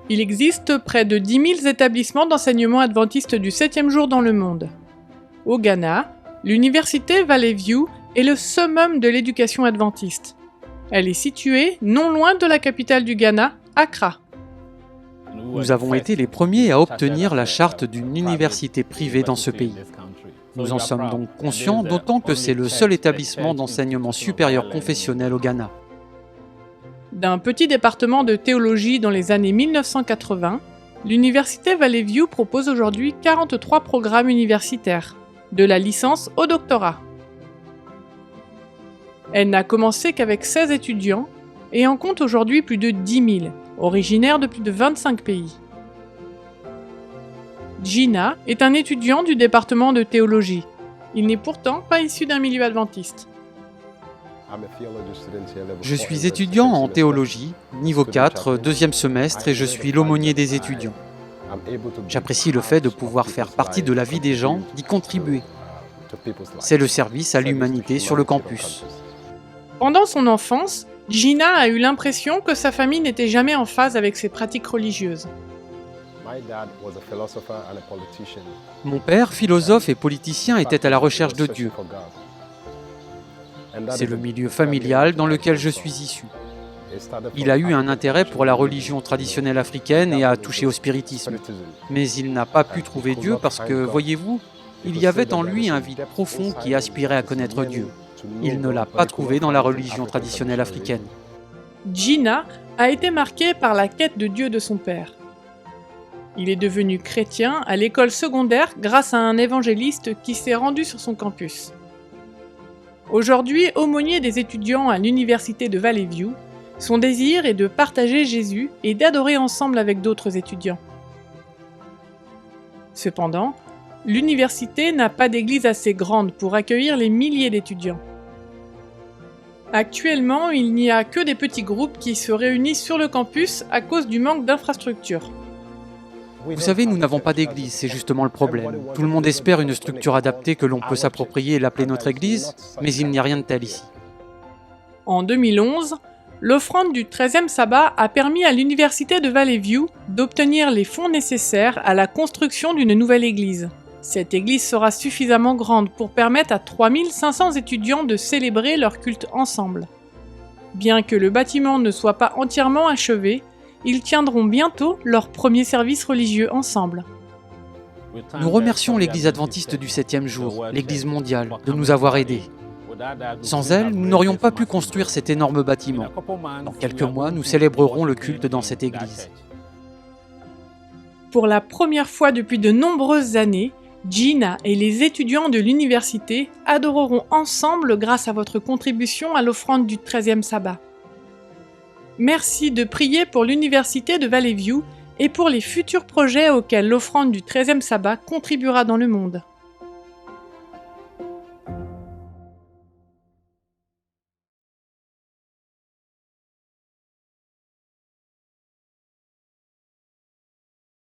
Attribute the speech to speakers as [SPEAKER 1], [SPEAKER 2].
[SPEAKER 1] Il existe près de 10 000 établissements d'enseignement adventiste du 7e jour dans le monde. Au Ghana, l'université Valley View est le summum de l'éducation adventiste. Elle est située non loin de la capitale du Ghana, Accra.
[SPEAKER 2] Nous avons été les premiers à obtenir la charte d'une université privée dans ce pays. Nous en sommes donc conscients, d'autant que c'est le seul établissement d'enseignement supérieur confessionnel au Ghana.
[SPEAKER 1] D'un petit département de théologie dans les années 1980, l'université Valley View propose aujourd'hui 43 programmes universitaires, de la licence au doctorat. Elle n'a commencé qu'avec 16 étudiants et en compte aujourd'hui plus de 10 000, originaires de plus de 25 pays. Gina est un étudiant du département de théologie. Il n'est pourtant pas issu d'un milieu adventiste.
[SPEAKER 2] Je suis étudiant en théologie, niveau 4, deuxième semestre, et je suis l'aumônier des étudiants. J'apprécie le fait de pouvoir faire partie de la vie des gens, d'y contribuer. C'est le service à l'humanité sur le campus.
[SPEAKER 1] Pendant son enfance, Gina a eu l'impression que sa famille n'était jamais en phase avec ses pratiques religieuses.
[SPEAKER 2] Mon père, philosophe et politicien, était à la recherche de Dieu. C'est le milieu familial dans lequel je suis issu. Il a eu un intérêt pour la religion traditionnelle africaine et a touché au spiritisme. Mais il n'a pas pu trouver Dieu parce que, voyez-vous, il y avait en lui un vide profond qui aspirait à connaître Dieu. Il ne l'a pas trouvé dans la religion traditionnelle africaine.
[SPEAKER 1] Gina a été marqué par la quête de Dieu de son père. Il est devenu chrétien à l'école secondaire grâce à un évangéliste qui s'est rendu sur son campus. Aujourd'hui, aumônier des étudiants à l'université de Valley View, son désir est de partager Jésus et d'adorer ensemble avec d'autres étudiants. Cependant, l'université n'a pas d'église assez grande pour accueillir les milliers d'étudiants. Actuellement, il n'y a que des petits groupes qui se réunissent sur le campus à cause du manque d'infrastructures.
[SPEAKER 2] Vous savez, nous n'avons pas d'église, c'est justement le problème. Tout le monde espère une structure adaptée que l'on peut s'approprier et l'appeler notre église, mais il n'y a rien de tel ici.
[SPEAKER 1] En 2011, l'offrande du 13e sabbat a permis à l'université de Valley View d'obtenir les fonds nécessaires à la construction d'une nouvelle église. Cette église sera suffisamment grande pour permettre à 3500 étudiants de célébrer leur culte ensemble. Bien que le bâtiment ne soit pas entièrement achevé, ils tiendront bientôt leur premier service religieux ensemble.
[SPEAKER 2] Nous remercions l'Église adventiste du 7e jour, l'Église mondiale, de nous avoir aidés. Sans elle, nous n'aurions pas pu construire cet énorme bâtiment. Dans quelques mois, nous célébrerons le culte dans cette église.
[SPEAKER 1] Pour la première fois depuis de nombreuses années, Gina et les étudiants de l'université adoreront ensemble grâce à votre contribution à l'offrande du 13e sabbat. Merci de prier pour l'université de Valley View et pour les futurs projets auxquels l'offrande du 13e sabbat contribuera dans le monde.